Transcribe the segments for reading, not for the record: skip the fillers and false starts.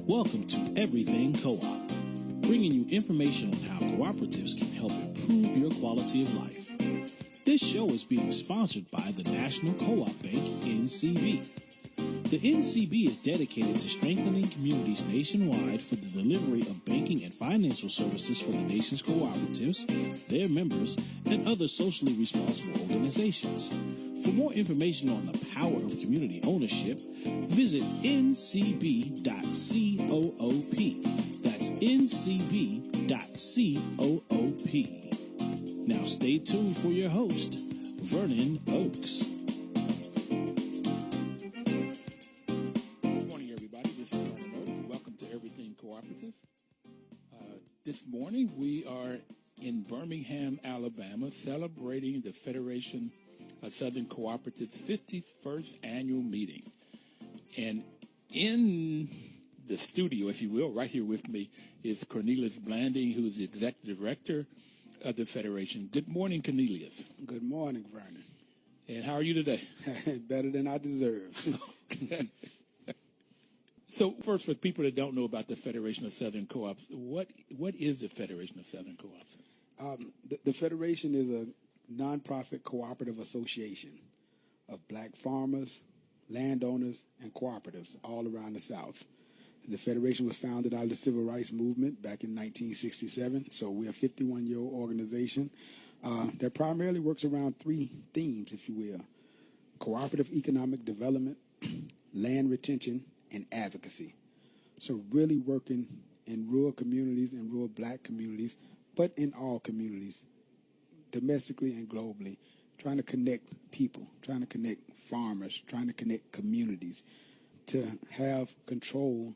Welcome to Everything Co-op, bringing you information on how cooperatives can help improve your quality of life. This show is being sponsored by the National Co-op Bank, NCB. The NCB is dedicated to strengthening communities nationwide for the delivery of banking and financial services for the nation's cooperatives, their members, and other socially responsible organizations. For more information on the power of community ownership, visit ncb.coop. That's ncb.coop. Now stay tuned for your host, Vernon Oakes. Good morning, everybody. This is Vernon Oakes. Welcome to Everything Cooperative. This morning we are in Birmingham, Alabama, celebrating the Federation of Southern Cooperatives' 51st annual meeting. And in the studio, if you will, right here with me is Cornelius Blanding, who is the Executive Director of the Federation. Good morning, Cornelius. Good morning, Vernon. And how are you today? Better than I deserve. So first, for people that don't know about the Federation of Southern Co-ops, what is the Federation of Southern Co-ops? The Federation is a nonprofit cooperative association of black farmers, landowners, and cooperatives all around the South. The Federation was founded out of the Civil Rights Movement back in 1967, so we're a 51-year-old organization that primarily works around three themes, if you will: cooperative economic development, land retention, and advocacy. So really working in rural communities and rural black communities, but in all communities, domestically and globally, trying to connect people, trying to connect farmers, trying to connect communities to have control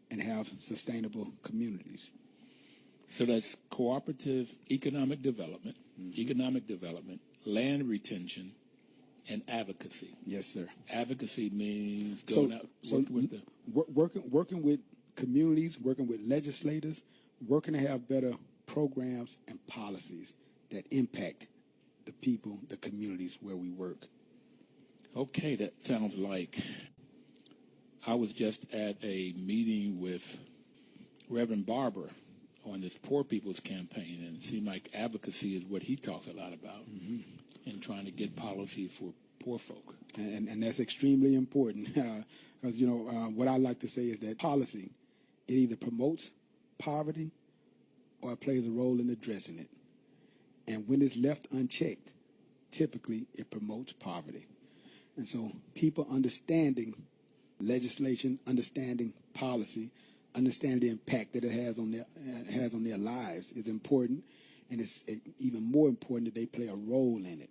and have sustainable communities. So that's cooperative economic development, land retention, and advocacy. Yes, sir. Advocacy means going out working with communities, working with legislators, working to have better programs and policies that impact the people, the communities where we work. Okay, that sounds like I was just at a meeting with Reverend Barber on this Poor People's Campaign, and it seemed like advocacy is what he talks a lot about in trying to get policy for poor folk. And that's extremely important because, what I like to say is that policy, it either promotes poverty or it plays a role in addressing it. And when it's left unchecked, typically it promotes poverty. And so people understanding legislation, understanding policy, understanding the impact that it has on their lives is important, and it's even more important that they play a role in it.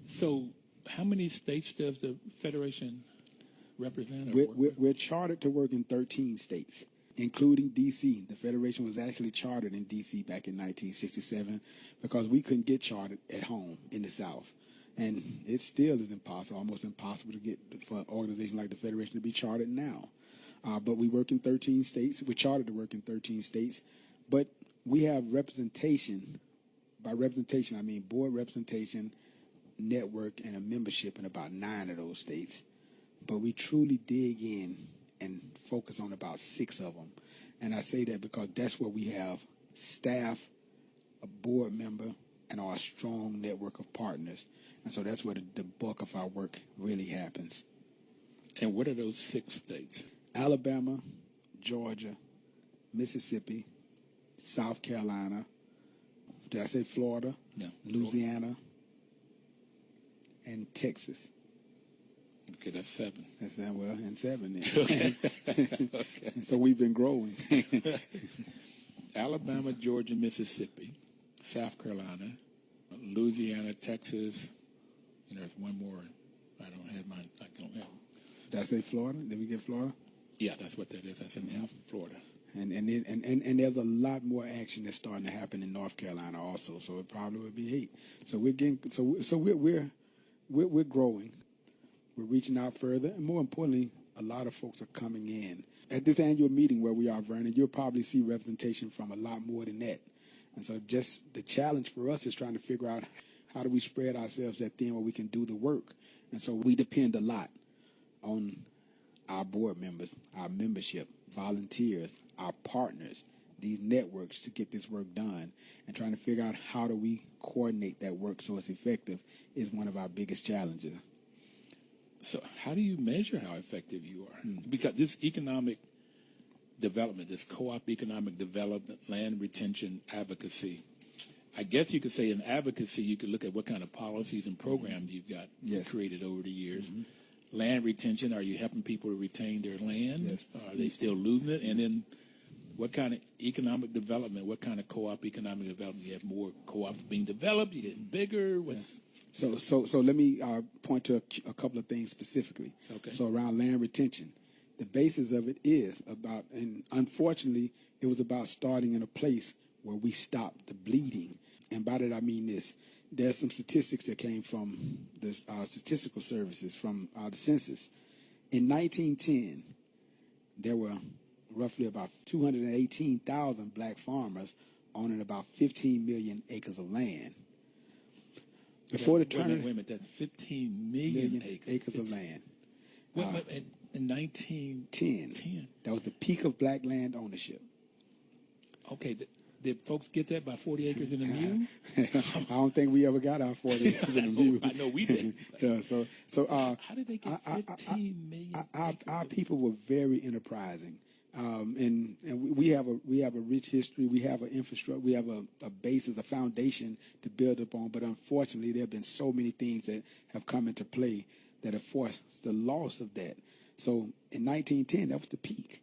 So how many states does the Federation represent? We're chartered to work in 13 states, including D.C. The Federation was actually chartered in D.C. back in 1967 because we couldn't get chartered at home in the South. And it still is almost impossible to get for an organization like the Federation to be chartered now. But we work in 13 states. We're chartered to work in 13 states. But we have representation. By representation, I mean board representation, network, and a membership in about 9 of those states. But we truly dig in and focus on about 6 of them. And I say that because that's where we have staff, a board member, and our strong network of partners. And so that's where the bulk of our work really happens. And what are those 6 states? Alabama, Georgia, Mississippi, South Carolina, did I say Florida? No. Louisiana, and Texas. Okay, that's 7. That's that, well, and 7 then. Okay. Okay. And so we've been growing. Alabama, Georgia, Mississippi, South Carolina, Louisiana, Texas, and there's one more. I don't have mine. I don't have them. Did I say Florida? Did we get Florida? Yeah, that's what that is. That's in Florida. And there's a lot more action that's starting to happen in North Carolina also. So it probably would be 8. So we're getting we're growing. We're reaching out further, and more importantly, a lot of folks are coming in. At this annual meeting where we are, Vernon, you'll probably see representation from a lot more than that. And so just the challenge for us is trying to figure out how do we spread ourselves that thin where we can do the work. And so we depend a lot on our board members, our membership, volunteers, our partners, these networks to get this work done, and trying to figure out how do we coordinate that work so it's effective is one of our biggest challenges. So how do you measure how effective you are? Because this economic development, this co-op economic development, land retention, advocacy, I guess you could say in advocacy, you could look at what kind of policies and programs you've got created over the years. Land retention, are you helping people to retain their land? Yes. Are they still losing it? And then what kind of economic development, what kind of co-op economic development? You have more co-ops being developed, you get bigger? So let me point to a couple of things specifically. Okay. So around land retention, the basis of it is about, and unfortunately, it was about starting in a place where we stopped the bleeding. And by that I mean this. There's some statistics that came from the statistical services from the census. In 1910, there were roughly about 218,000 black farmers owning about 15 million acres of land. Before the turn, wait a minute, that's 15 million acres of land. In 1910, that was the peak of black land ownership. Okay, did folks get that by 40 acres in a mule? I don't think we ever got our 40 acres in a mule. I know we did. How did they get 15 million? Our people were very enterprising, and we have a rich history. We have an infrastructure. We have a basis, a foundation to build upon. But unfortunately, there have been so many things that have come into play that have forced the loss of that. So in 1910, that was the peak.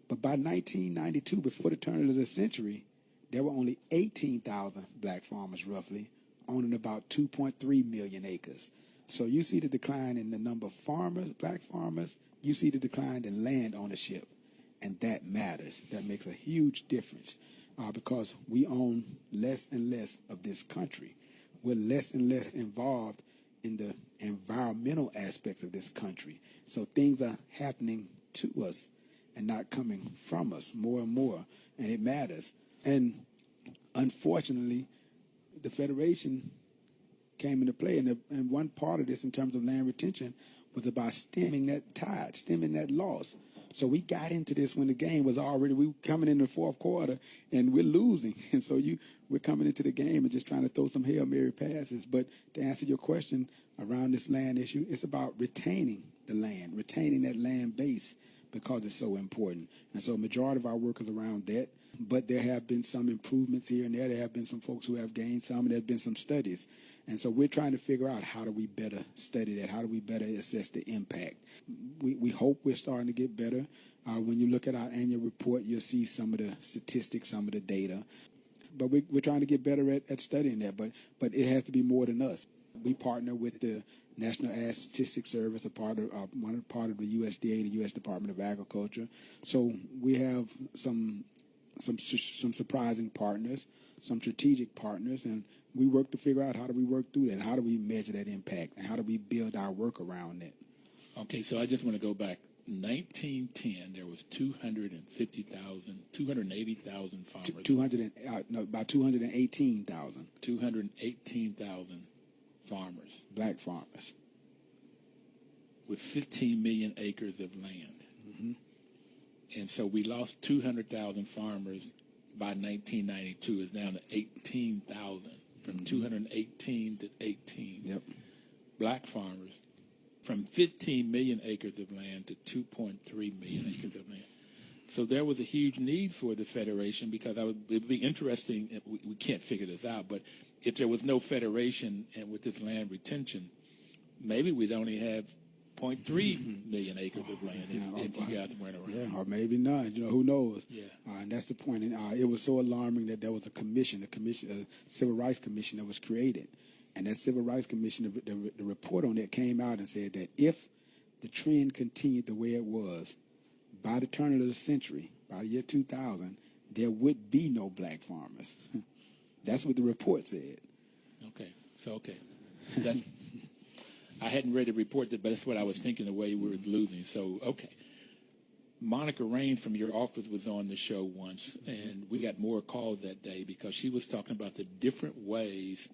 But by 1992, before the turn of the century, there were only 18,000 black farmers, roughly, owning about 2.3 million acres. So you see the decline in the number of farmers, black farmers. You see the decline in land ownership. And that matters. That makes a huge difference because we own less and less of this country. We're less and less involved in the environmental aspects of this country. So things are happening to us and not coming from us more and more. And it matters. And unfortunately, the Federation came into play. And one part of this in terms of land retention was about stemming that tide, stemming that loss. So we got into this when the game was already, we were coming in the fourth quarter and we're losing. And so we're coming into the game and just trying to throw some Hail Mary passes. But to answer your question around this land issue, it's about retaining the land, retaining that land base because it's so important. And so a majority of our work is around that. But there have been some improvements here and there. There have been some folks who have gained some, and there have been some studies. And so we're trying to figure out how do we better study that? How do we better assess the impact? We hope we're starting to get better. When you look at our annual report, you'll see some of the statistics, some of the data. But we're trying to get better at studying that. But it has to be more than us. We partner with the National Ag Statistics Service, part of the USDA, the U.S. Department of Agriculture. So we have some surprising partners, some strategic partners, and we work to figure out how do we work through that, how do we measure that impact, and how do we build our work around that. Okay, so I just want to go back. 1910, there was 280,000 farmers. About 218,000. 218,000 farmers. Black farmers. With 15 million acres of land. Mm-hmm. And so we lost 200,000 farmers by 1992. It's down to 18,000, from 218 to 18. Yep. Black farmers, from 15 million acres of land to 2.3 million acres of land. So there was a huge need for the Federation because it would be interesting, we can't figure this out, but if there was no Federation and with this land retention, maybe we'd only have 0.3 million acres of land if you guys weren't around. Yeah, or maybe not. Who knows? Yeah. And that's the point. And it was so alarming that there was a Civil Rights Commission that was created. And that Civil Rights Commission, the report on it came out and said that if the trend continued the way it was, by the turn of the century, by the year 2000, there would be no black farmers. That's what the report said. Okay. I hadn't read the report, but that's what I was thinking, the way we were losing. So, okay. Monica Rain from your office was on the show once, and we got more calls that day because she was talking about the different ways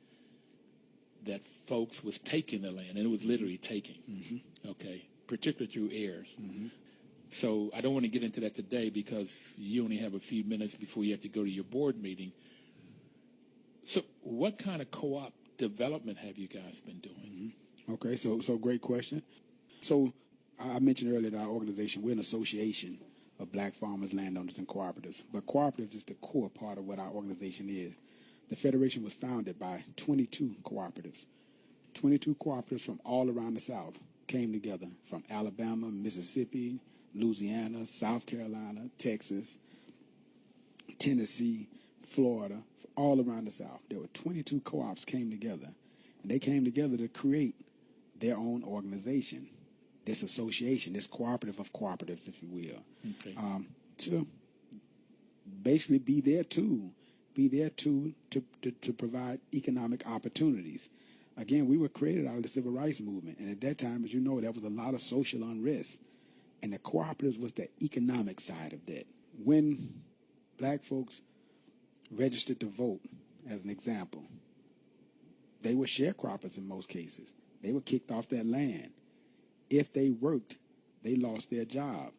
that folks was taking the land, and it was literally taking, okay, particularly through heirs. So I don't want to get into that today because you only have a few minutes before you have to go to your board meeting. So what kind of co-op development have you guys been doing? Mm-hmm. Okay, so great question. So I mentioned earlier that our organization, we're an association of black farmers, landowners, and cooperatives. But cooperatives is the core part of what our organization is. The Federation was founded by 22 cooperatives. 22 cooperatives from all around the South came together from Alabama, Mississippi, Louisiana, South Carolina, Texas, Tennessee, Florida, all around the South. There were 22 co-ops came together, and they came together to create their own organization, this association, this cooperative of cooperatives, if you will, okay. To basically be there to provide economic opportunities. Again, we were created out of the civil rights movement, and at that time, as you know, there was a lot of social unrest, and the cooperatives was the economic side of that. When black folks registered to vote, as an example, they were sharecroppers in most cases. They were kicked off their land. If they worked, they lost their job.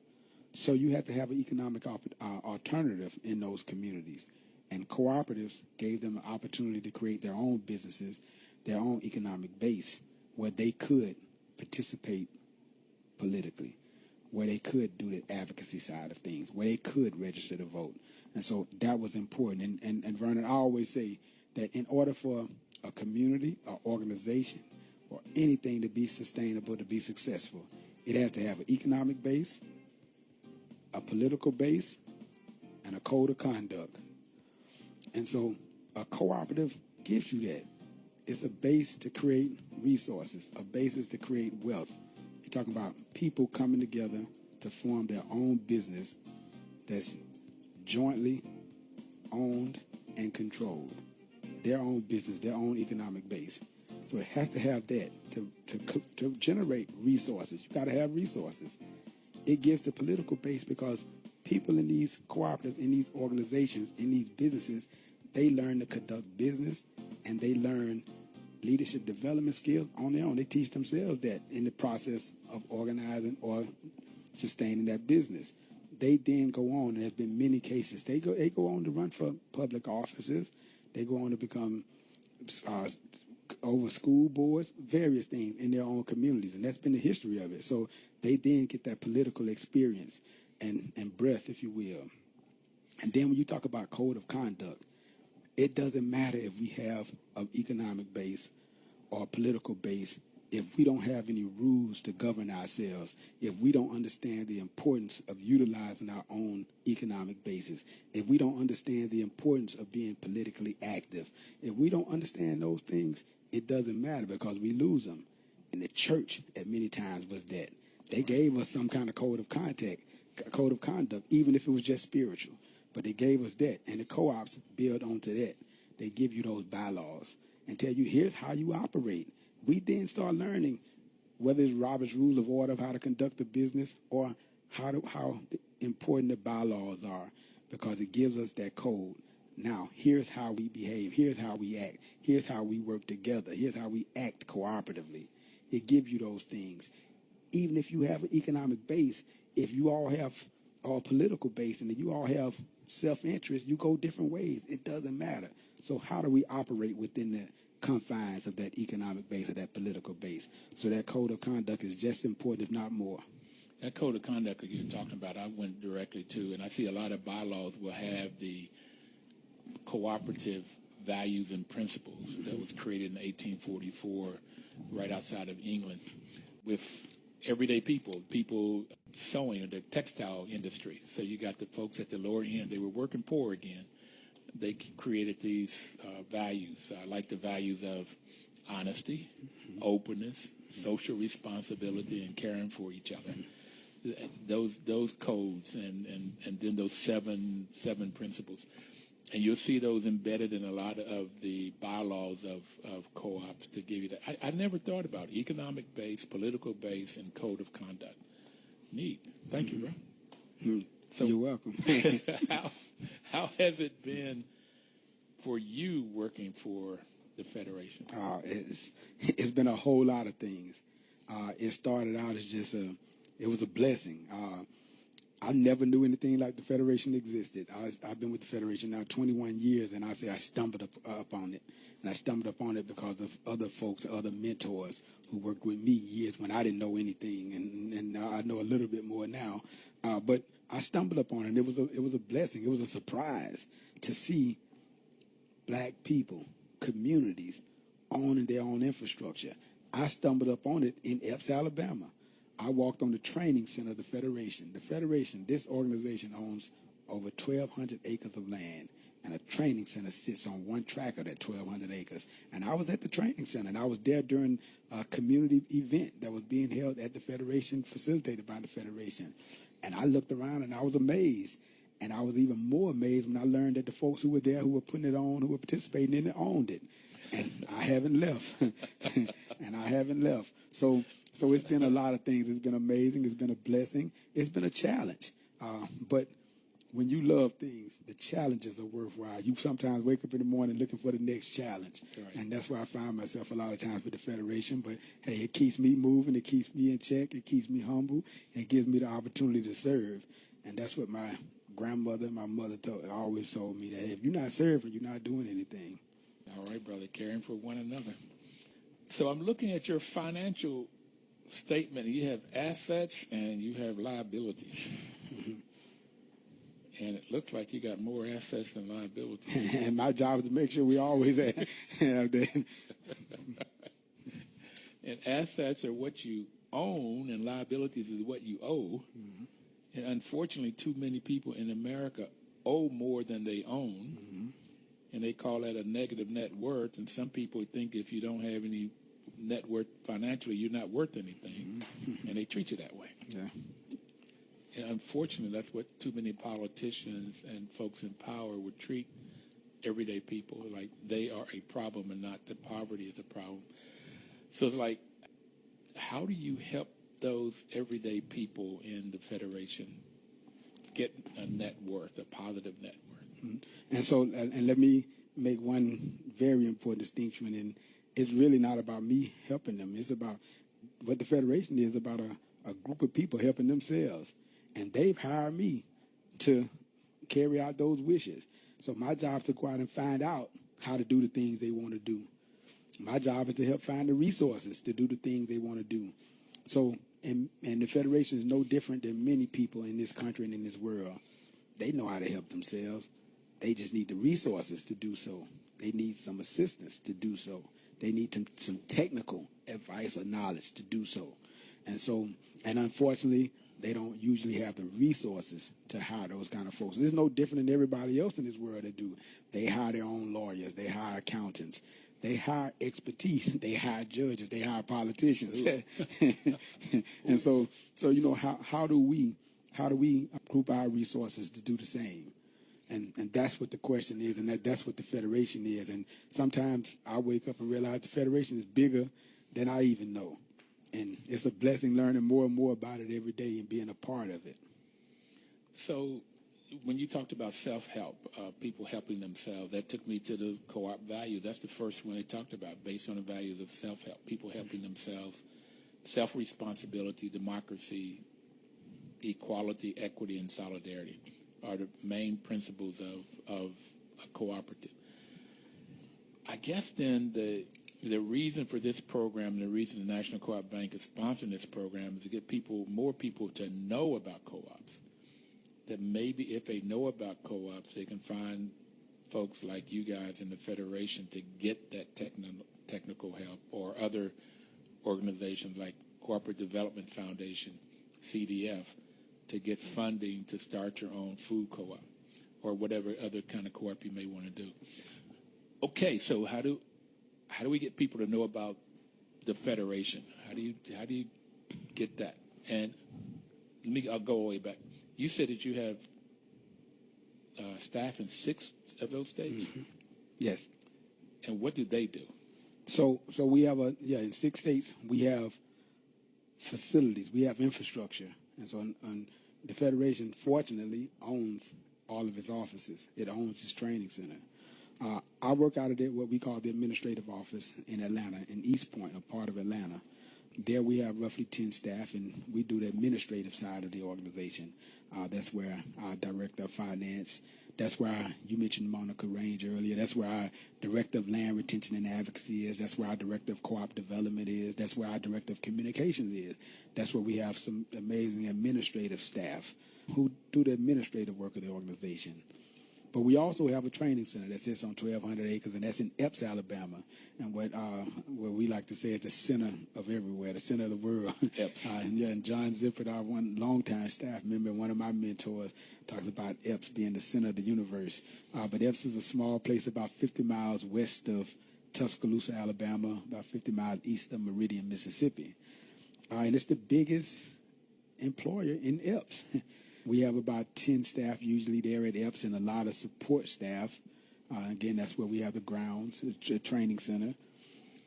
So you had to have an economic alternative in those communities. And cooperatives gave them an opportunity to create their own businesses, their own economic base, where they could participate politically, where they could do the advocacy side of things, where they could register to vote. And so that was important. And Vernon, I always say that in order for a community, an organization, or anything to be sustainable, to be successful, it has to have an economic base, a political base, and a code of conduct. And so a cooperative gives you that. It's a base to create resources, a basis to create wealth. You're talking about people coming together to form their own business that's jointly owned and controlled. Their own business, their own economic base. So it has to have that to generate resources. You got to have resources. It gives the political base because people in these cooperatives, in these organizations, in these businesses, they learn to conduct business and they learn leadership development skills on their own. They teach themselves that in the process of organizing or sustaining that business. They then go on, and there's been many cases. They go on to run for public offices. They go on to become over school boards, various things in their own communities, and that's been the history of it. So they then get that political experience and breadth, if you will. And then when you talk about code of conduct, it doesn't matter if we have an economic base or a political base if we don't have any rules to govern ourselves, if we don't understand the importance of utilizing our own economic basis, if we don't understand the importance of being politically active, if we don't understand those things, it doesn't matter because we lose them. And the church at many times was that. They gave us some kind of code of conduct, even if it was just spiritual. But they gave us that, and the co-ops build onto that. They give you those bylaws and tell you, here's how you operate. We then start learning whether it's Robert's Rules of Order of how to conduct a business or how important the bylaws are because it gives us that code. Now, here's how we behave. Here's how we act. Here's how we work together. Here's how we act cooperatively. It gives you those things. Even if you have an economic base, if you all have a political base and you all have self-interest, you go different ways. It doesn't matter. So how do we operate within the confines of that economic base or that political base? So that code of conduct is just important, if not more. That code of conduct that you're talking about, I went directly to, and I see a lot of bylaws will have the cooperative values and principles that was created in 1844 right outside of England with everyday people sewing in the textile industry. So you got the folks at the lower end, they were working poor again. They created these values. I like the values of honesty, openness, social responsibility, and caring for each other. Those codes and then those seven principles. And you'll see those embedded in a lot of the bylaws of co-ops to give you that. I never thought about it. Economic base, political base, and code of conduct. Neat. Thank you, bro. Mm-hmm. So, you're welcome. How has it been for you working for the Federation? It's been a whole lot of things. It started out as just it was a blessing. I never knew anything like the Federation existed. I've been with the Federation now 21 years, and I say I stumbled upon it. And I stumbled upon it because of other folks, other mentors who worked with me years when I didn't know anything, and I know a little bit more now. But I stumbled upon it. It was a blessing. It was a surprise to see black people, communities, owning their own infrastructure. I stumbled upon it in Epes, Alabama. I walked on the training center of the Federation. The Federation, this organization owns over 1,200 acres of land, and a training center sits on one tract of that 1,200 acres. And I was at the training center, and I was there during a community event that was being held at the Federation, facilitated by the Federation. And I looked around, and I was amazed. And I was even more amazed when I learned that the folks who were there, who were putting it on, who were participating in it, owned it. And I haven't left. And I haven't left. So it's been a lot of things. It's been amazing. It's been a blessing. It's been a challenge. But when you love things, the challenges are worthwhile. You sometimes wake up in the morning looking for the next challenge. Right. And that's where I find myself a lot of times with the Federation. But, hey, it keeps me moving. It keeps me in check. It keeps me humble. And it gives me the opportunity to serve. And that's what my grandmother and my mother always told me, that if you're not serving, you're not doing anything. All right, brother, caring for one another. So I'm looking at your financial statement. You have assets and you have liabilities. And it looks like you got more assets than liabilities. And my job is to make sure we always have that. And assets are what you own, and liabilities is what you owe. Mm-hmm. And unfortunately, too many people in America owe more than they own. Mm-hmm. And they call that a negative net worth. And some people think if you don't have any net worth financially, you're not worth anything. Mm-hmm. And they treat you that way. Yeah. And unfortunately, that's what too many politicians and folks in power would treat everyday people, like they are a problem and not that poverty is a problem. So it's like, how do you help those everyday people in the Federation get a net worth, a positive net worth? Mm-hmm. And so, and let me make one very important distinction, and it's really not about me helping them. It's about what the Federation is about, a group of people helping themselves. And they've hired me to carry out those wishes. So my job is to go out and find out how to do the things they want to do. My job is to help find the resources to do the things they want to do. So, and the Federation is no different than many people in this country and in this world. They know how to help themselves. They just need the resources to do so. They need some assistance to do so. They need some technical advice or knowledge to do so. And unfortunately, they don't usually have the resources to hire those kind of folks. It's no different than everybody else in this world that do. They hire their own lawyers. They hire accountants. They hire expertise. They hire judges. They hire politicians. And so you know, how do we group our resources to do the same? And that's what the question is, and that's what the Federation is. And sometimes I wake up and realize the Federation is bigger than I even know. And it's a blessing learning more and more about it every day and being a part of it. So when you talked about self-help, people helping themselves, that took me to the co-op value. That's the first one they talked about, based on the values of self-help, people helping themselves, self-responsibility, democracy, equality, equity, and solidarity are the main principles of a cooperative. I guess then the reason for this program, the reason the National Co-op Bank is sponsoring this program is to get more people to know about co-ops. That maybe if they know about co-ops, they can find folks like you guys in the Federation to get that technical help, or other organizations like Corporate Development Foundation, CDF, to get funding to start your own food co-op or whatever other kind of co-op you may want to do. Okay, so how do we get people to know about the Federation? How do you get that? And I'll go all the way back. You said that you have staff in 6 of those states? Mm-hmm. Yes. And what do they do? So we have in 6 states we have facilities, we have infrastructure, and so the Federation fortunately owns all of its offices. It owns its training center. I work out of what we call the administrative office in Atlanta, in East Point, a part of Atlanta. There we have roughly 10 staff, and we do the administrative side of the organization. That's where our Director of Finance, that's where you mentioned Monica Range earlier, that's where our Director of Land Retention and Advocacy is, that's where our Director of Co-op Development is, that's where our Director of Communications is. That's where we have some amazing administrative staff who do the administrative work of the organization. But we also have a training center that sits on 1,200 acres, and that's in Epes, Alabama. And what we like to say is the center of everywhere, the center of the world. Epes. And John Zippert, our one longtime staff member, one of my mentors, talks about Epes being the center of the universe. But Epes is a small place about 50 miles west of Tuscaloosa, Alabama, about 50 miles east of Meridian, Mississippi. And it's the biggest employer in Epes. We have about 10 staff usually there at Epes and a lot of support staff. Again, that's where we have the grounds, the training center.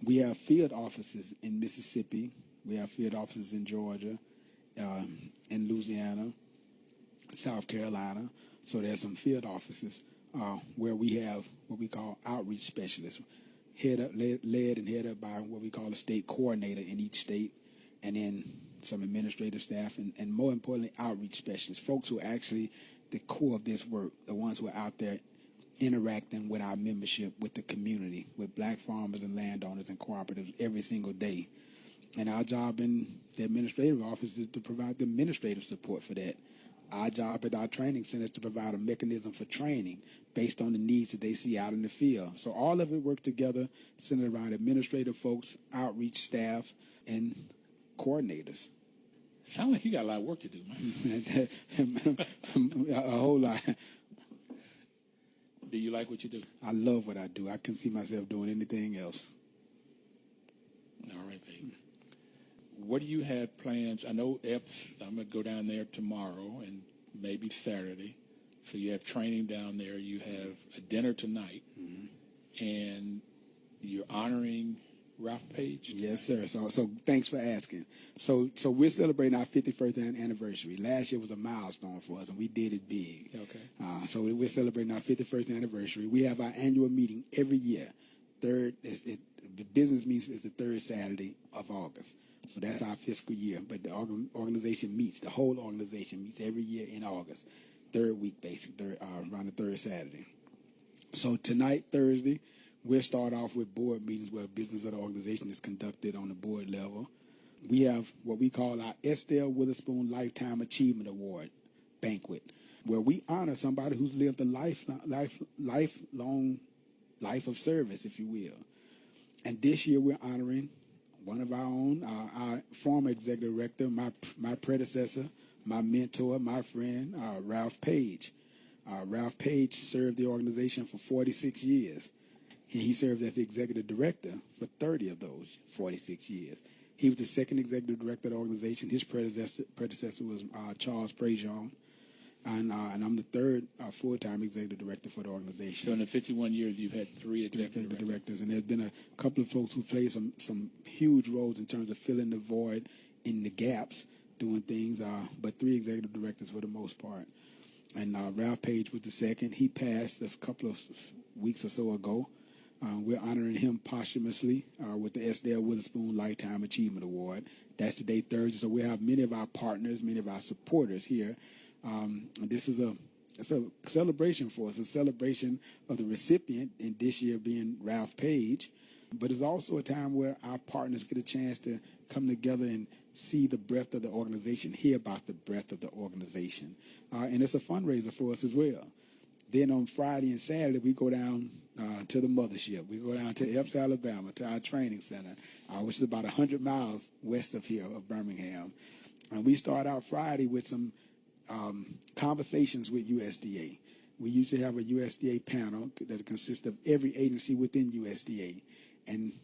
We have field offices in Mississippi. We have field offices in Georgia, in Louisiana, South Carolina. So there's some field offices where we have what we call outreach specialists, led and headed up by what we call a state coordinator in each state, and then some administrative staff, and more importantly, outreach specialists, folks who are actually the core of this work, the ones who are out there interacting with our membership, with the community, with black farmers and landowners and cooperatives every single day. And our job in the administrative office is to provide the administrative support for that. Our job at our training center is to provide a mechanism for training based on the needs that they see out in the field. So all of it works together, centered around administrative folks, outreach staff, and coordinators. Sound like you got a lot of work to do, man. A whole lot. Do you like what you do? I love what I do. I can see myself doing anything else. All right, baby. What do you have plans? I know Epes, I'm going to go down there tomorrow and maybe Saturday. So you have training down there. You have a dinner tonight. Mm-hmm. And you're honoring Ralph Paige? Yes, sir. So thanks for asking. So we're celebrating our 51st anniversary. Last year was a milestone for us, and we did it big. Okay. So we're celebrating our 51st anniversary. We have our annual meeting every year. The business meeting is the third Saturday of August. So that's our fiscal year. But the organization meets, the whole organization meets every year in August. Third week, basically, around the third Saturday. So tonight, Thursday, we'll start off with board meetings where business of the organization is conducted on the board level. We have what we call our Estelle Witherspoon Lifetime Achievement Award banquet, where we honor somebody who's lived a lifelong life of service, if you will. And this year we're honoring one of our own, our former executive director, my predecessor, my mentor, my friend, Ralph Paige. Ralph Paige served the organization for 46 years. And he served as the executive director for 30 of those 46 years. He was the second executive director of the organization. His predecessor was Charles Prejean. And I'm the third full-time executive director for the organization. So in the 51 years, you've had three executive directors. And there's been a couple of folks who played some huge roles in terms of filling the void in the gaps, doing things, but three executive directors for the most part. And Ralph Paige was the second. He passed a couple of weeks or so ago. We're honoring him posthumously with the Estelle Witherspoon Lifetime Achievement Award. That's today, Thursday. So we have many of our partners, many of our supporters here. This is it's a celebration for us, a celebration of the recipient, and this year being Ralph Paige. But it's also a time where our partners get a chance to come together and see the breadth of the organization, hear about the breadth of the organization. And it's a fundraiser for us as well. Then on Friday and Saturday, we go down to the mothership. We go down to Epes, Alabama, to our training center, which is about 100 miles west of here, of Birmingham. And we start out Friday with some conversations with USDA. We usually have a USDA panel that consists of every agency within USDA. And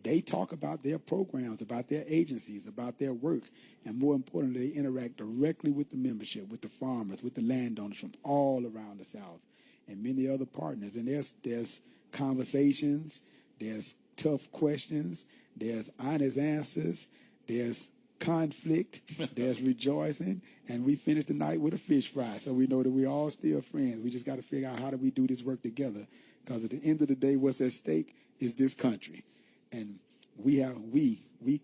they talk about their programs, about their agencies, about their work. And more importantly, they interact directly with the membership, with the farmers, with the landowners from all around the South, and many other partners. And there's conversations, there's tough questions, there's honest answers, there's conflict, there's rejoicing, and we finish the night with a fish fry. So we know that we're all still friends. We just got to figure out how do we do this work together, because at the end of the day, what's at stake is this country. And we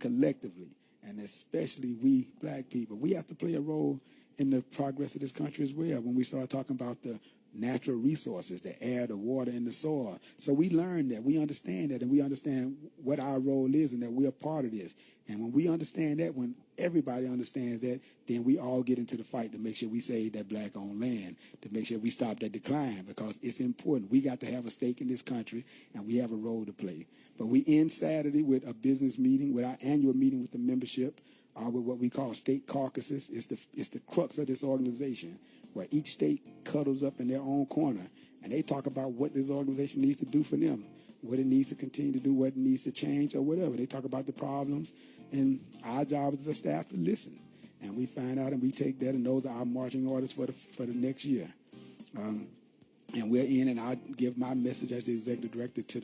collectively, and especially we black people. We have to play a role in the progress of this country as well when we start talking about the natural resources, the air, the water, and the soil. So we learn that, we understand that, and we understand what our role is and that we're a part of this. And when we understand that, when everybody understands that, then we all get into the fight to make sure we save that black-owned land, to make sure we stop that decline, because it's important. We got to have a stake in this country, and we have a role to play. But we end Saturday with a business meeting, with our annual meeting with the membership, with what we call state caucuses. It's the crux of this organization, where each state cuddles up in their own corner, and they talk about what this organization needs to do for them, what it needs to continue to do, what it needs to change, or whatever. They talk about the problems, and our job as a staff to listen. And we find out and we take that, and those are our marching orders for the next year. And we're in, and I give my message as the executive director to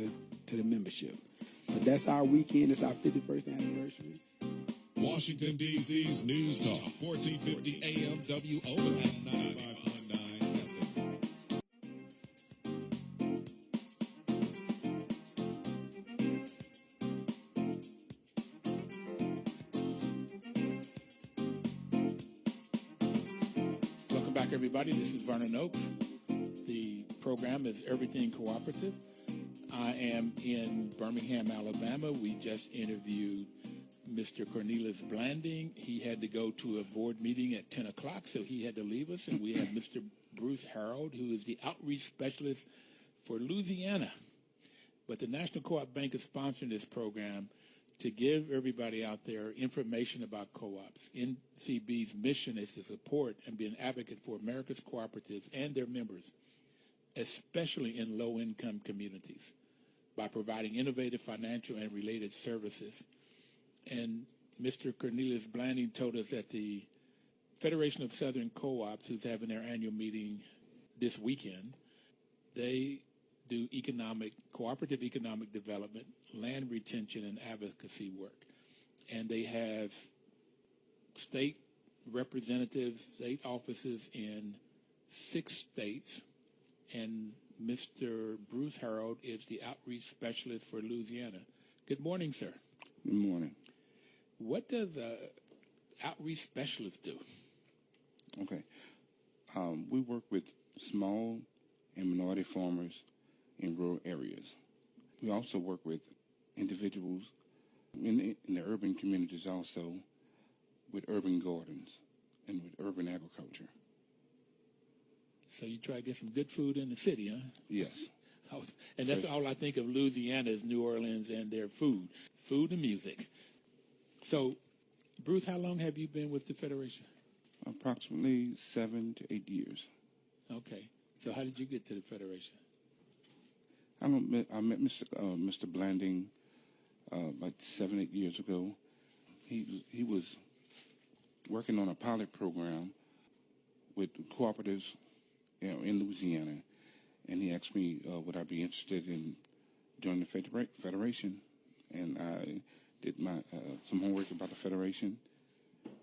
the membership. But that's our weekend. It's our 51st anniversary. Washington, D.C.'s News Talk, 1450 AM WO at 95.9 FM. Welcome back, everybody. This is Vernon Oakes. The program is Everything Cooperative. I am in Birmingham, Alabama. We just interviewed Mr. Cornelius Blanding. He had to go to a board meeting at 10 o'clock, so he had to leave us. And we have Mr. Bruce Harol, who is the outreach specialist for Louisiana. But the National Co-op Bank is sponsoring this program to give everybody out there information about co-ops. NCB's mission is to support and be an advocate for America's cooperatives and their members, especially in low-income communities, by providing innovative financial and related services. And Mr. Cornelius Blanding told us that the Federation of Southern Co-ops, who's having their annual meeting this weekend, they do cooperative economic development, land retention, and advocacy work. And they have state representatives, state offices in 6 states. And Mr. Bruce Harol is the outreach specialist for Louisiana. Good morning, sir. Good morning. What does an outreach specialist do? Okay. We work with small and minority farmers in rural areas. We also work with individuals in the urban communities also, with urban gardens and with urban agriculture. So you try to get some good food in the city, huh? Yes. And that's all I think of Louisiana is New Orleans and their food and music. So, Bruce, how long have you been with the Federation? Approximately 7 to 8 years. Okay. So how did you get to the Federation? I met Mr. Blanding about 7, 8 years ago. He was working on a pilot program with cooperatives in Louisiana, and he asked me would I be interested in joining the Federation, and I did my some homework about the Federation,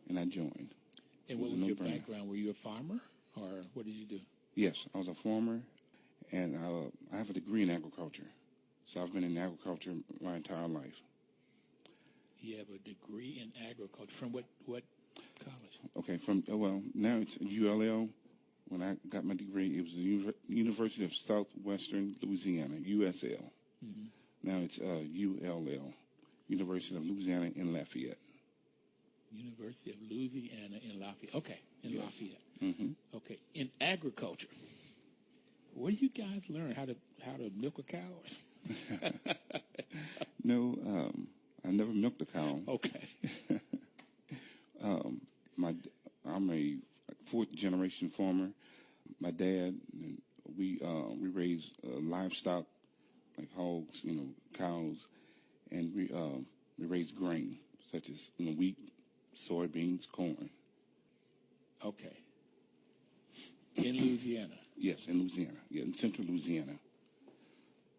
and I joined. And what was your background? Were you a farmer, or what did you do? Yes, I was a farmer, and I have a degree in agriculture. So I've been in agriculture my entire life. You have a degree in agriculture. From what college? Okay, now it's ULL. When I got my degree, it was the University of Southwestern Louisiana, USL. Mm-hmm. Now it's ULL, University of Louisiana in Lafayette. University of Louisiana in Lafayette. Okay, in yes. Lafayette. Mm-hmm. Okay, in agriculture, where do you guys learn how to milk a cow? No, I never milked a cow. Okay. I'm a 4th generation farmer. My dad, we raise livestock like hogs, cows, and we raise grain such as wheat, soybeans, corn. Okay. In Louisiana. Yes, in Louisiana. Yeah, in central Louisiana.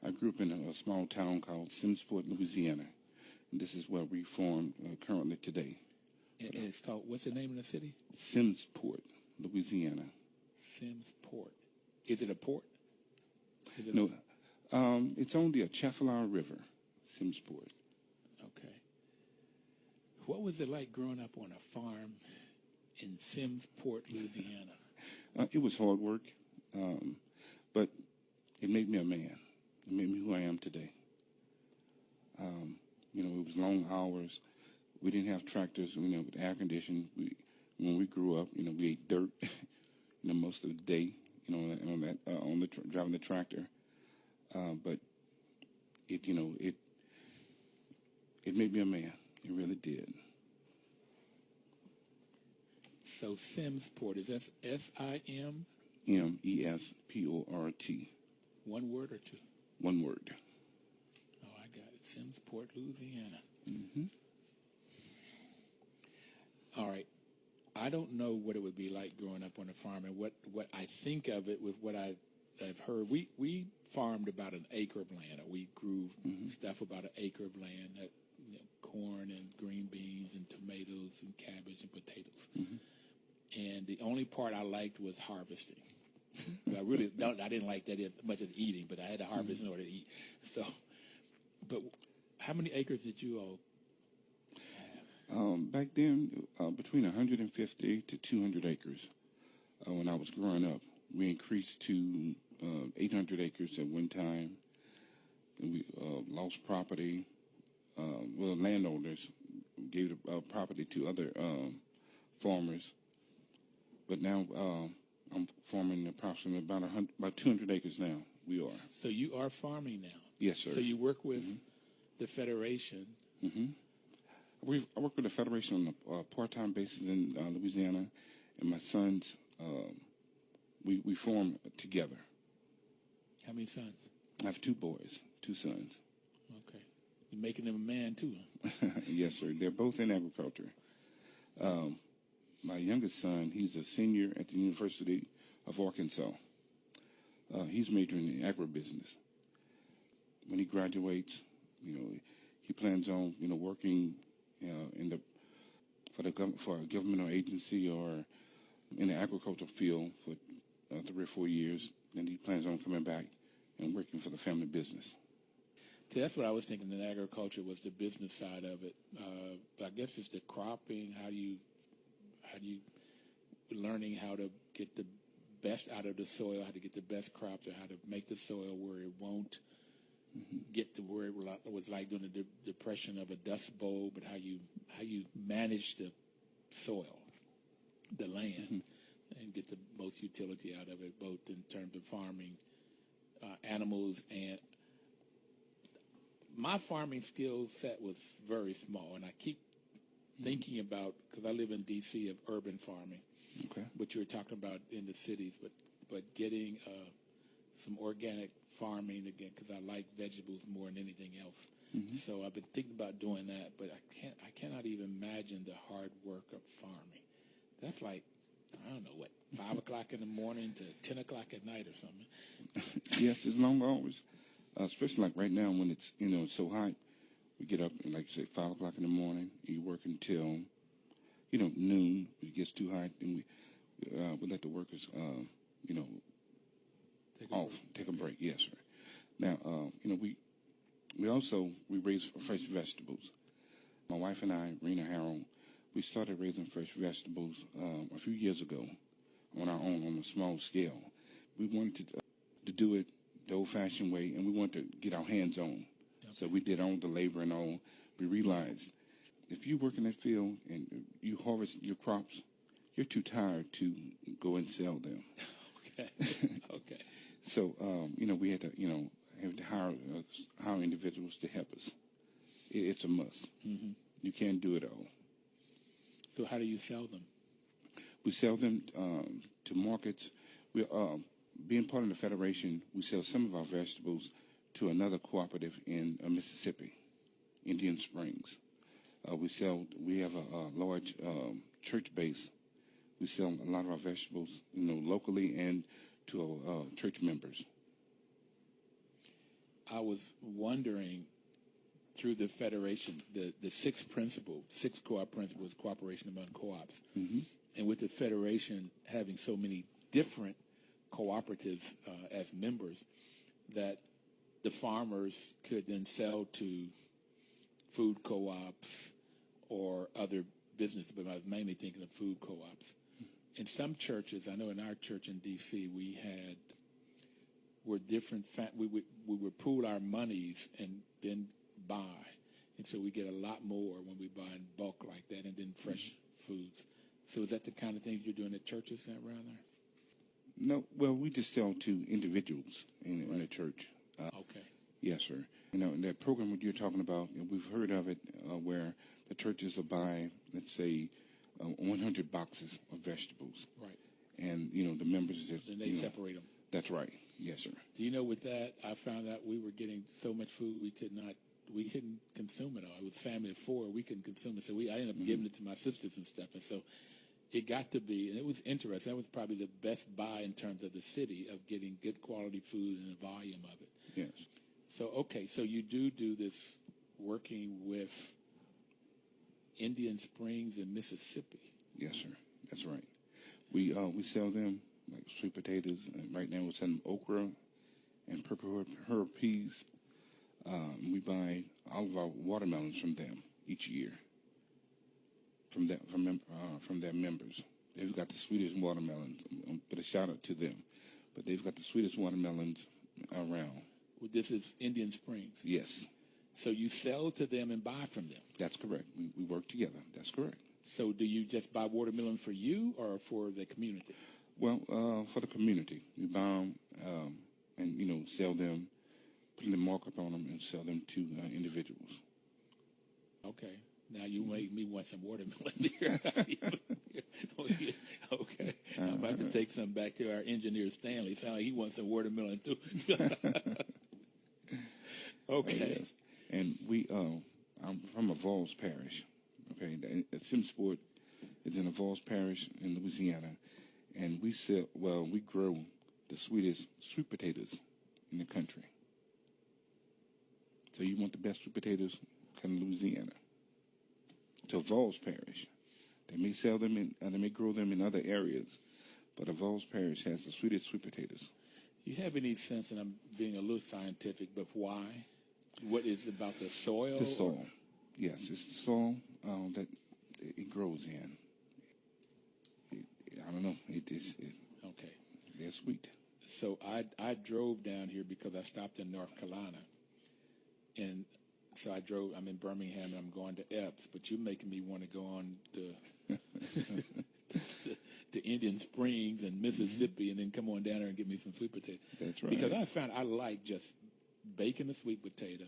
I grew up in a small town called Simmsport, Louisiana. And this is where we farm currently today. And it's called, what's the name of the city? Simmsport, Louisiana. Simmsport. Is it a port? No, it's on the Atchafalaya River, Simmsport. Okay. What was it like growing up on a farm in Simmsport, Louisiana? It was hard work, but it made me a man. It made me who I am today. It was long hours. We didn't have tractors, with air conditioning. When we grew up, we ate dirt, most of the day, driving the tractor. But it made me a man. It really did. So Simmsport, is that S-I-M? Mesport. One word or two? One word. Oh, I got it. Simmsport, Louisiana. Mm-hmm. All right. I don't know what it would be like growing up on a farm, and what I think of it with what I've heard. We farmed about an acre of land. We grew stuff about an acre of land, corn and green beans and tomatoes and cabbage and potatoes. Mm-hmm. And the only part I liked was harvesting. I didn't like that as much as eating, but I had to harvest in order to eat. So, but how many acres did you all have? Back then, between 150 to 200 acres. When I was growing up, we increased to 800 acres at one time, and we lost property. Landowners gave the property to other farmers. But now I'm farming approximately about 200 acres now. We are. So you are farming now? Yes, sir. So you work with the Federation? Mm-hmm. I work with the Federation on a part-time basis in Louisiana, and my sons, we farm together. How many sons? I have two boys, two sons. Okay. You're making them a man, too, huh? Yes, sir. They're both in agriculture. My youngest son, he's a senior at the University of Arkansas. He's majoring in agribusiness. When he graduates, he plans on, working for a governmental agency or in the agricultural field for 3 or 4 years. Then he plans on coming back and working for the family business. See, that's what I was thinking. That agriculture was the business side of it. But I guess it's the cropping. How do you learning how to get the best out of the soil, how to get the best crops, or how to make the soil where it won't get to where it was like during the depression of a dust bowl, but how you manage the soil, the land, and get the most utility out of it, both in terms of farming, animals, and my farming skill set was very small, and I keep thinking about, because I live in D.C., of urban farming, which you were talking about in the cities, but getting some organic farming again, because I like vegetables more than anything else. So I've been thinking about doing that, but I cannot even imagine the hard work of farming. That's like, I don't know, 5 o'clock in the morning to 10 o'clock at night or something. Yes, it's long hours, especially like right now when it's so hot. We get up and, like you say, 5 o'clock in the morning. You work until noon. It gets too hot, and we let the workers take a break. Yes, sir. Now we raise fresh vegetables. My wife and I, Harol, we started raising fresh vegetables a few years ago on our own on a small scale. We wanted to do it the old-fashioned way, and we wanted to get our hands on. Okay. So we did all the labor and all. We realized if you work in that field and you harvest your crops, you're too tired to go and sell them. Okay. Okay. So we had to hire individuals to help us. It's a must. You can't do it all. So how do you sell them? We sell them to markets. We being part of the Federation, we sell some of our vegetables to another cooperative in Mississippi, Indian Springs. We have a large church base. We sell a lot of our vegetables, locally and to our church members. I was wondering, through the Federation, the six co-op principles, cooperation among co-ops, and with the Federation having so many different cooperatives as members, that the farmers could then sell to food co-ops or other business, but I was mainly thinking of food co-ops. In some churches, I know in our church in D.C., we're different. We would pool our monies and then buy. And so we get a lot more when we buy in bulk like that, and then fresh foods. So is that the kind of things you're doing at churches around there? No, well, we just sell to individuals in the church. Okay. Yes, sir. That program that you're talking about, we've heard of it where the churches will buy, let's say, 100 boxes of vegetables. Right. And, the members just... And they separate them. That's right. Yes, sir. Do you know with that, I found out we were getting so much food we couldn't consume it all. It was a family of 4. We couldn't consume it. So I ended up giving it to my sisters and stuff. And so it got to be, and it was interesting. That was probably the best buy in terms of the city of getting good quality food and the volume of it. Yes. So, okay, so you do this working with Indian Springs in Mississippi. Yes, sir. That's right. We sell them like sweet potatoes. Right now we're selling okra and purple herb peas. We buy all of our watermelons from them each year. From their members. They've got the sweetest watermelons. I'll put a shout out to them. But they've got the sweetest watermelons around. Well, this is Indian Springs. Yes. So you sell to them and buy from them. That's correct. We work together. That's correct. So do you just buy watermelon for you or for the community? Well, for the community. We buy them and, sell them, put a markup on them and sell them to individuals. Okay. Now you make me want some watermelon here. Okay. I'm about to take some back to our engineer, Stanley. Sound like he wants some watermelon, too. Okay. Yes. And I'm from a Vols parish. Okay. Simsport is in a Vols parish in Louisiana. And we grow the sweetest sweet potatoes in the country. So you want the best sweet potatoes, come to Louisiana. To Vols parish. They may sell them they may grow them in other areas, but a Vols parish has the sweetest sweet potatoes. You have any sense, and I'm being a little scientific, but why? What is it about the soil? The soil. Yes, it's the soil that it grows in. I don't know. Okay. They're sweet. So I drove down here because I stopped in North Carolina, and so I'm in Birmingham, and I'm going to Epes, but you're making me want to go on to Indian Springs and Mississippi and then come on down there and get me some sweet potato. That's right. Because I found I like just baking the sweet potato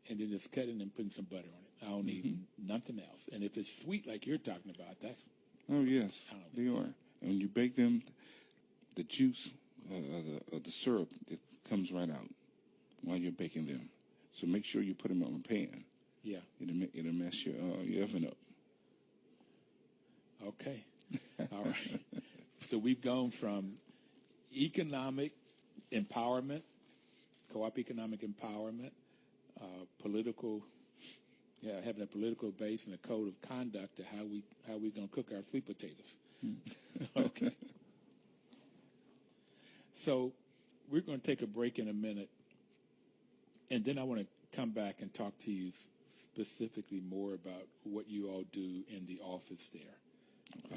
and then just cutting and putting some butter on it. I don't need nothing else. And if it's sweet like you're talking about, that's... Oh, yes, they are. And when you bake them, the juice, the syrup, it comes right out while you're baking them. So make sure you put them on a pan. Yeah. It'll mess your oven up. Okay. All right. So we've gone from economic empowerment, co-op economic empowerment, having a political base and a code of conduct to how we going to cook our sweet potatoes. Okay. So we're going to take a break in a minute. And then I want to come back and talk to you specifically more about what you all do in the office there,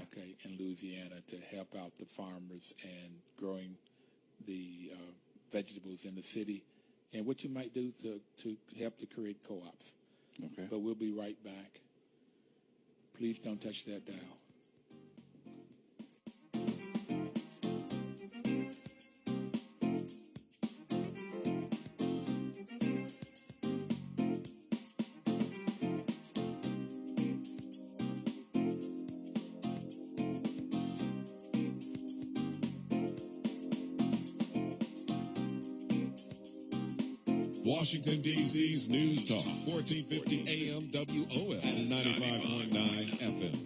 okay, in Louisiana to help out the farmers and growing the vegetables in the city, and what you might do to help to create co-ops. Okay. But we'll be right back. Please don't touch that dial. Washington, D.C.'s News Talk, 1450 AM WOL and 95.9 FM.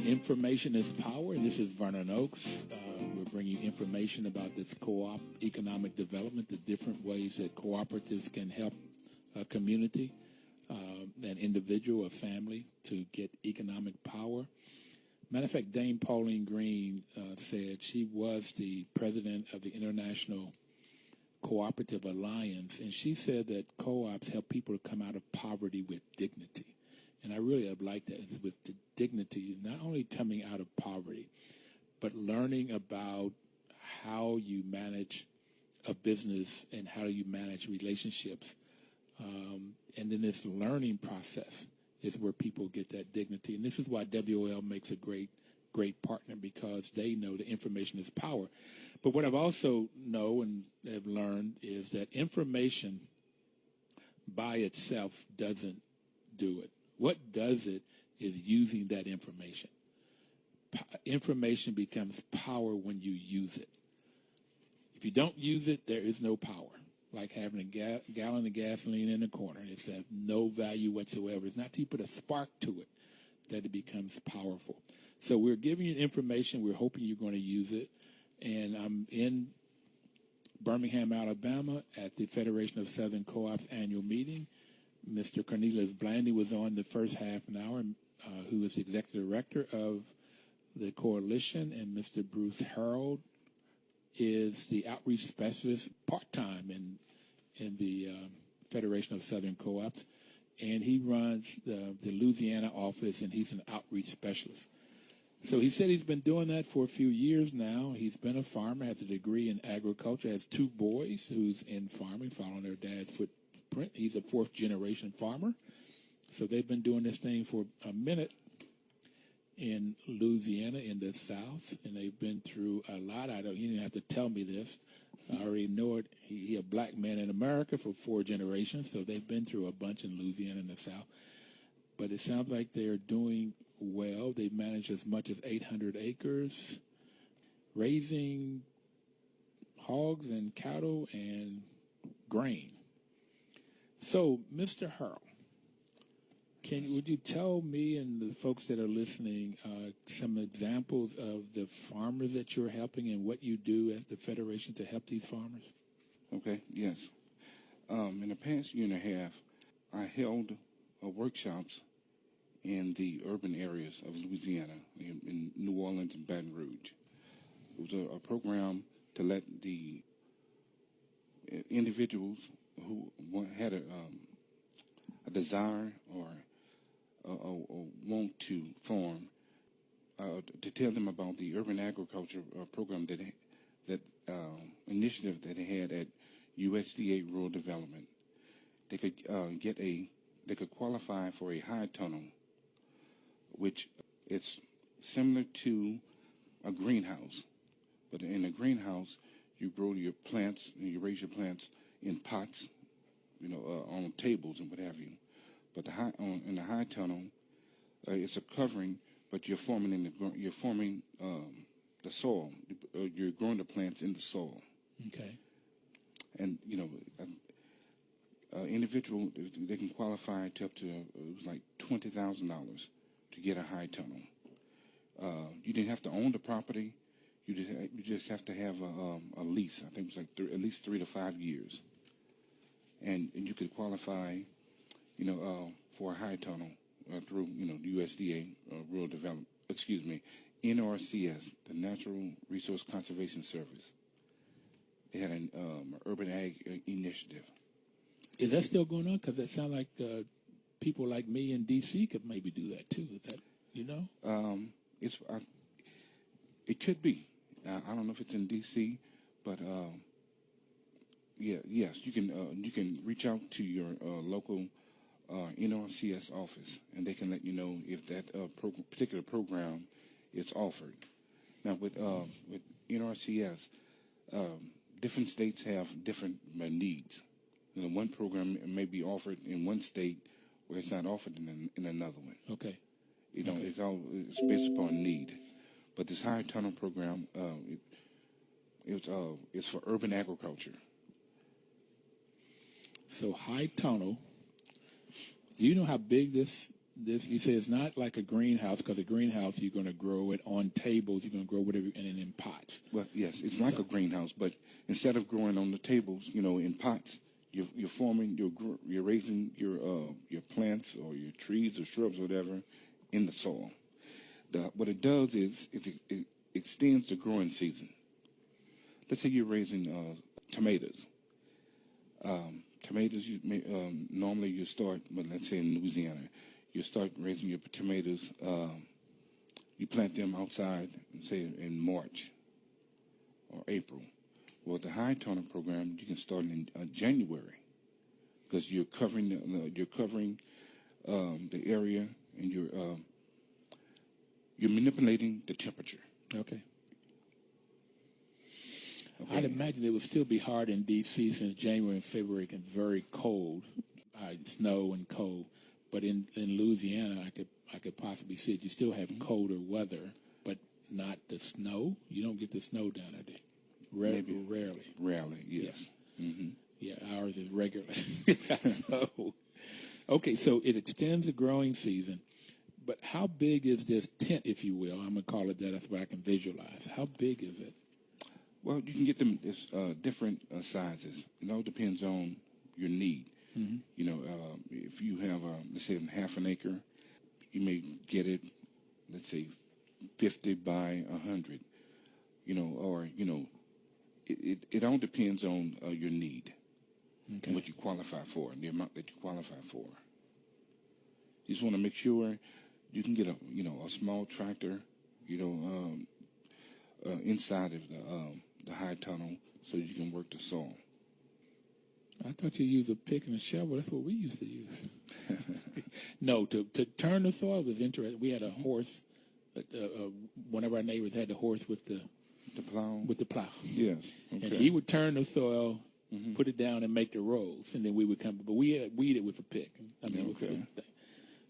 Information is power, and this is Vernon Oakes. We're bringing you information about this co-op economic development, the different ways that cooperatives can help a community, an individual, a family to get economic power. Matter of fact, Dame Pauline Green said she was the president of the International Cooperative Alliance, and she said that co-ops help people to come out of poverty with dignity. And I really have liked that, with the dignity, not only coming out of poverty, but learning about how you manage a business and how you manage relationships. And then this learning process is where people get that dignity. And this is why WOL makes a great partner, because they know that information is power. But what I've also know and have learned is that information by itself doesn't do it. What does it is using that information. Information becomes power when you use it. If you don't use it, there is no power. Like having a gallon of gasoline in the corner. It's of no value whatsoever. It's not till you put a spark to it that it becomes powerful. So we're giving you information. We're hoping you're going to use it. And I'm in Birmingham, Alabama at the Federation of Southern Co-ops annual meeting. Mr. Cornelius Blanding was on the first half an hour, who is the Executive Director of the Coalition, and Mr. Bruce Harol is the outreach specialist part-time in the Federation of Southern Co-ops, and he runs the Louisiana office, and he's an outreach specialist. So he said he's been doing that for a few years now. He's been a farmer, has a degree in agriculture, has two boys who's in farming, following their dad's footprint. He's a fourth-generation farmer. So they've been doing this thing for a minute in Louisiana in the South, and they've been through a lot. He didn't have to tell me this. I already know it. He a black man in America for 4 generations, so they've been through a bunch in Louisiana and the South. But it sounds like they're doing well. They've managed as much as 800 acres, raising hogs and cattle and grain. So, Mr. Harol, would you tell me and the folks that are listening some examples of the farmers that you're helping and what you do as the Federation to help these farmers? Okay, yes. In the past year and a half, I held workshops in the urban areas of Louisiana, in New Orleans and Baton Rouge. It was a program to let the individuals who had a desire or want to farm, to tell them about the urban agriculture program that initiative that they had at USDA Rural Development. They could they could qualify for a high tunnel, which it's similar to a greenhouse, but in a greenhouse you grow your plants and you raise your plants in pots, on tables and what have you. But in the high tunnel, it's a covering, but you're forming the soil. You're growing the plants in the soil. Okay. And individual, they can qualify to up to it was like $20,000 to get a high tunnel. You didn't have to own the property. You just have to have a lease. I think it was like at least 3 to 5 years, and you could qualify, for a high tunnel through the USDA Rural Development. NRCS, the Natural Resource Conservation Service. They had an urban ag initiative. Is that still going on? Because it sounds like people like me in D.C. could maybe do that too. Is that, it could be. I don't know if it's in D.C., but yes, you can reach out to your local NRCS office, and they can let you know if that particular program is offered. Now, with NRCS, different states have different needs. One program may be offered in one state where it's not offered in another one. Okay. It's based upon need. But this high tunnel program, it's for urban agriculture. So high tunnel. Do you know how big this? You say it's not like a greenhouse, because a greenhouse you're going to grow it on tables. You're going to grow whatever, and then in pots. Well, yes, it's like a greenhouse, but instead of growing on the tables, in pots, you're raising your plants or your trees or shrubs or whatever in the soil. What it does is it extends the growing season. Let's say you're raising tomatoes, Tomatoes, normally you start, well, let's say in Louisiana, you start raising your tomatoes, you plant them outside, say in March or April. Well, the high tunnel program, you can start in January, because you're covering the area, and you're manipulating the temperature. Okay. I'd imagine it would still be hard in D.C. since January and February can be very cold, snow and cold. But in Louisiana, I could possibly see it. You still have colder weather, but not the snow. You don't get the snow down there. Rarely. Rarely, yes. Yeah. Mm-hmm. Yeah, ours is regular. So it extends the growing season. But how big is this tent, if you will? I'm going to call it that. That's what I can visualize. How big is it? Well, you can get them different sizes. It all depends on your need. Mm-hmm. If you have, let's say, half an acre, you may get it, let's say, 50 by 100. It all depends on your need, and what you qualify for, and the amount that you qualify for. You just want to make sure you can get a small tractor, inside of the high tunnel, so you can work the soil. I thought you used a pick and a shovel. That's what we used to use. No, to turn the soil was interesting. We had a horse. One of our neighbors had the horse with the plow. With the plow. Yes. Okay. And he would turn the soil, put it down, and make the rows, and then we would come. But we weed it with a pick. With a thing.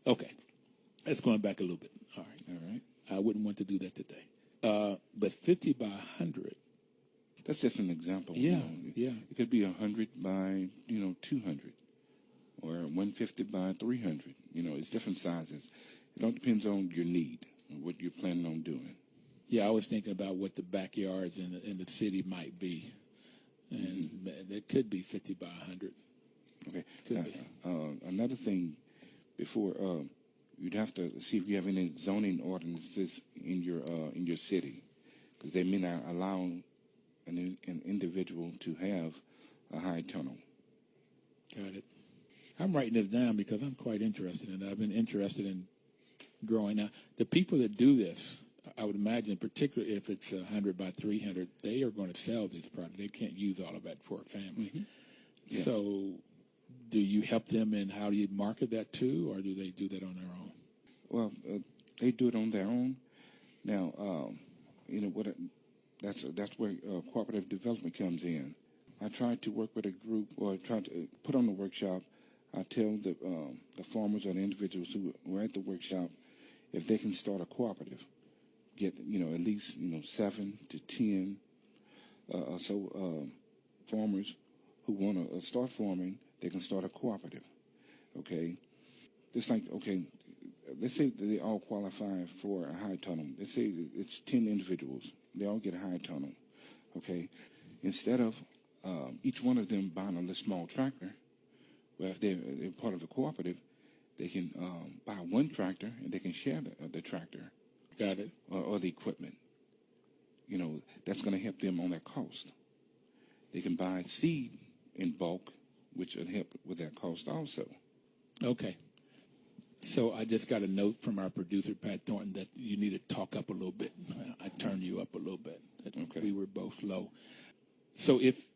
Okay. That's going back a little bit. All right. I wouldn't want to do that today. But 50 by 100. That's just an example. Yeah, yeah. It could be 100 by 200, or 150 by 300. It's different sizes. It all depends on your need and what you're planning on doing. Yeah, I was thinking about what the backyards in the city might be, and it could be 50 by 100. Okay. Could be. Another thing, before you'd have to see if you have any zoning ordinances in your city, because they may not allow an individual to have a high tunnel. Got it. I'm writing this down because I'm quite interested in it. I've been interested in growing. Now, the people that do this, I would imagine, particularly if it's 100 by 300, they are going to sell this product. They can't use all of that for a family. Mm-hmm. Yeah. So do you help them, and how do you market that too, or do they do that on their own? Well, they do it on their own. Now, that's where cooperative development comes in. I try to work with a group, or try to put on a workshop. I tell the farmers or the individuals who are at the workshop, if they can start a cooperative, get at least 7 to 10 farmers who want to start farming, they can start a cooperative. Okay, just like let's say that they all qualify for a high tunnel. Let's say it's 10 individuals. They all get a high tunnel. Okay, instead of each one of them buying a small tractor, well, if they're part of the cooperative, they can buy one tractor and they can share the tractor. Got it. Or the equipment. That's going to help them on their cost. They can buy seed in bulk, which will help with that cost also. Okay. So I just got a note from our producer, Pat Thornton, that you need to talk up a little bit. I turned you up a little bit. Okay. We were both low. So if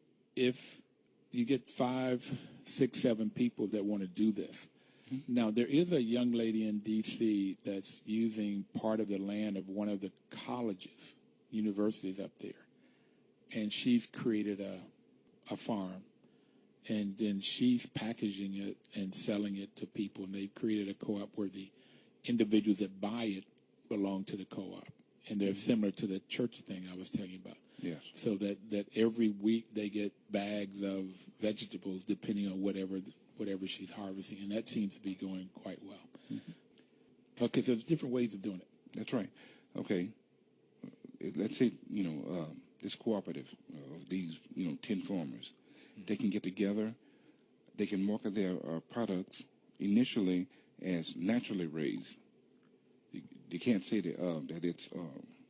you get 5, 6, 7 people that want to do this, now, there is a young lady in D.C. that's using part of the land of one of the colleges, universities up there, and she's created a farm, and then she's packaging it and selling it to people, and they've created a co-op where the individuals that buy it belong to the co-op, and they're similar to the church thing I was telling you about. Yes. So that every week they get bags of vegetables depending on whatever she's harvesting, and that seems to be going quite well. Mm-hmm. Okay, so there's different ways of doing it. That's right. Okay, let's say this cooperative of these 10 farmers, they can get together, they can market their products initially as naturally raised. They can't say that it's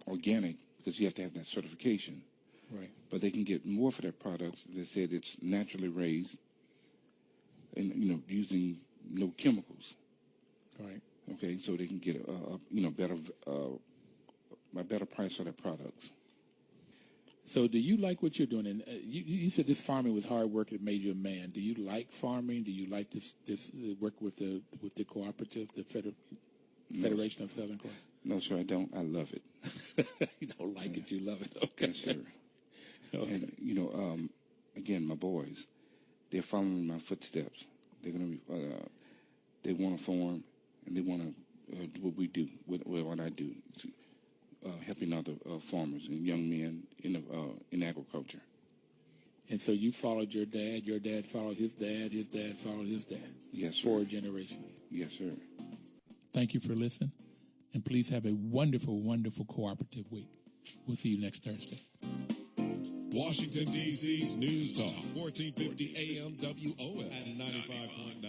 organic, because you have to have that certification. Right. But they can get more for their products. They said it's naturally raised, and using no chemicals. Right. Okay, so they can get a better price for their products. So, do you like what you're doing? And you said this farming was hard work that made you a man. Do you like farming? Do you like this work with the cooperative, the Federation of Southern Cooperatives? No, sir, I don't. I love it. You don't like it, you love it. Okay, yes, sir. Okay. And again, my boys, they're following my footsteps. They're gonna be. They want to farm, and they want to do what we do, what I do, helping other farmers and young men in agriculture. And so you followed your dad followed his dad followed his dad. Yes, sir. 4 generations. Yes, sir. Thank you for listening, and please have a wonderful, wonderful cooperative week. We'll see you next Thursday. Washington, D.C.'s News Talk, 1450 AM WOS and 95.9